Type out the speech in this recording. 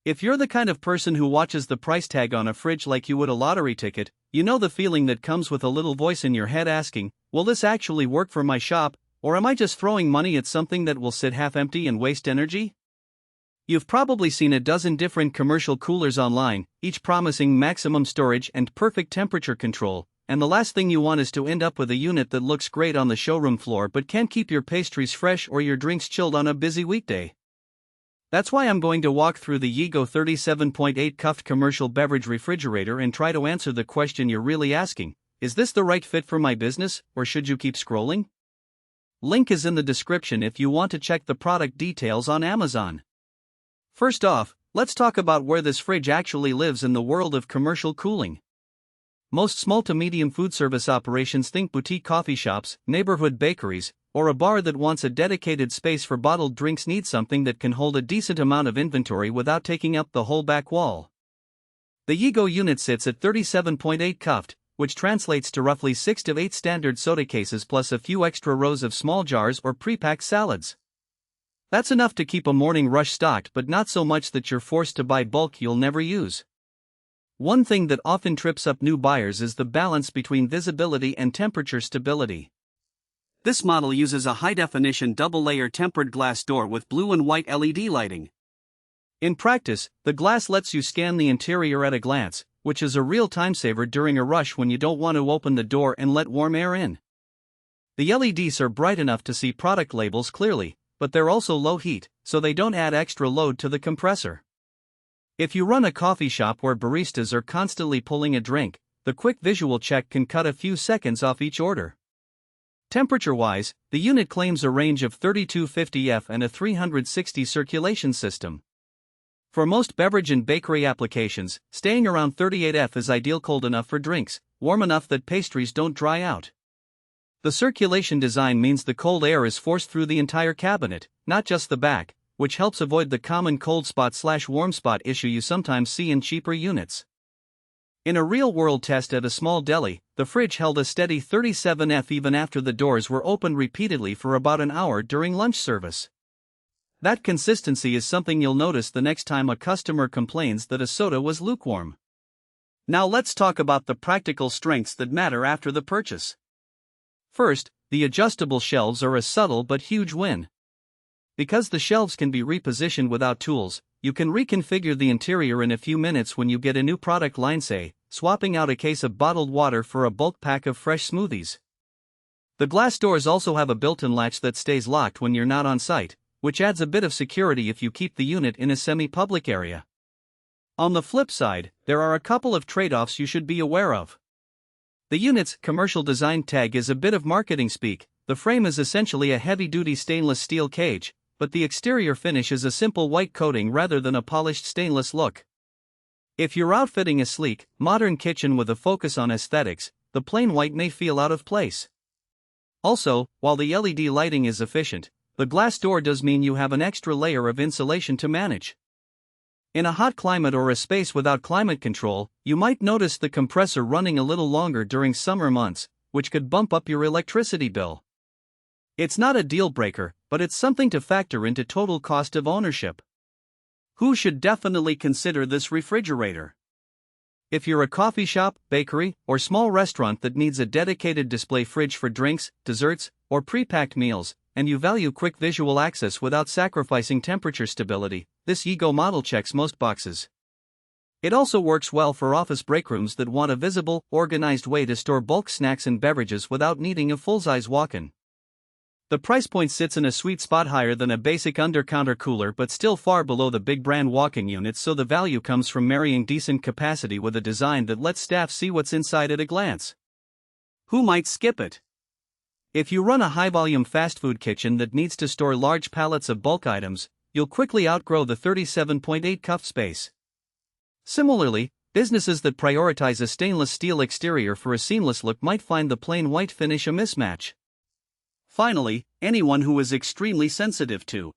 If you're the kind of person who watches the price tag on a fridge like you would a lottery ticket, you know the feeling that comes with a little voice in your head asking, will this actually work for my shop, or am I just throwing money at something that will sit half empty and waste energy? You've probably seen a dozen different commercial coolers online, each promising maximum storage and perfect temperature control, and the last thing you want is to end up with a unit that looks great on the showroom floor but can't keep your pastries fresh or your drinks chilled on a busy weekday. That's why I'm going to walk through the Yeego 37.8 Cu.Ft commercial beverage refrigerator and try to answer the question you're really asking: is this the right fit for my business, or should you keep scrolling? Link is in the description if you want to check the product details on Amazon. First off, let's talk about where this fridge actually lives in the world of commercial cooling. Most small to medium food service operations, think boutique coffee shops, neighborhood bakeries, or a bar that wants a dedicated space for bottled drinks, need something that can hold a decent amount of inventory without taking up the whole back wall. The Yeego unit sits at 37.8 Cu.Ft, which translates to roughly 6 to 8 standard soda cases plus a few extra rows of small jars or pre-packed salads. That's enough to keep a morning rush stocked, but not so much that you're forced to buy bulk you'll never use. One thing that often trips up new buyers is the balance between visibility and temperature stability. This model uses a high-definition double-layer tempered glass door with blue and white LED lighting. In practice, the glass lets you scan the interior at a glance, which is a real time saver during a rush when you don't want to open the door and let warm air in. The LEDs are bright enough to see product labels clearly, but they're also low heat, so they don't add extra load to the compressor. If you run a coffee shop where baristas are constantly pulling a drink, the quick visual check can cut a few seconds off each order. Temperature-wise, the unit claims a range of 3250 F and a 360 circulation system. For most beverage and bakery applications, staying around 38 F is ideal, cold enough for drinks, warm enough that pastries don't dry out. The circulation design means the cold air is forced through the entire cabinet, not just the back, which helps avoid the common cold spot/warm spot issue you sometimes see in cheaper units. In a real-world test at a small deli, the fridge held a steady 37 F even after the doors were opened repeatedly for about an hour during lunch service. That consistency is something you'll notice the next time a customer complains that a soda was lukewarm. Now let's talk about the practical strengths that matter after the purchase. First, the adjustable shelves are a subtle but huge win. Because the shelves can be repositioned without tools, you can reconfigure the interior in a few minutes when you get a new product line, say, swapping out a case of bottled water for a bulk pack of fresh smoothies. The glass doors also have a built-in latch that stays locked when you're not on site, which adds a bit of security if you keep the unit in a semi-public area. On the flip side, there are a couple of trade-offs you should be aware of. The unit's commercial design tag is a bit of marketing speak. The frame is essentially a heavy-duty stainless steel cage, but the exterior finish is a simple white coating rather than a polished stainless look. If you're outfitting a sleek, modern kitchen with a focus on aesthetics, the plain white may feel out of place. Also, while the LED lighting is efficient, the glass door does mean you have an extra layer of insulation to manage. In a hot climate or a space without climate control, you might notice the compressor running a little longer during summer months, which could bump up your electricity bill. It's not a deal breaker, but it's something to factor into total cost of ownership. Who should definitely consider this refrigerator? If you're a coffee shop, bakery, or small restaurant that needs a dedicated display fridge for drinks, desserts, or pre-packed meals, and you value quick visual access without sacrificing temperature stability, this Yeego model checks most boxes. It also works well for office breakrooms that want a visible, organized way to store bulk snacks and beverages without needing a full-size walk-in. The price point sits in a sweet spot, higher than a basic under-counter cooler but still far below the big brand walk-in units, so the value comes from marrying decent capacity with a design that lets staff see what's inside at a glance. Who might skip it? If you run a high-volume fast food kitchen that needs to store large pallets of bulk items, you'll quickly outgrow the 37.8 Cu.Ft space. Similarly, businesses that prioritize a stainless steel exterior for a seamless look might find the plain white finish a mismatch. Finally, anyone who is extremely sensitive to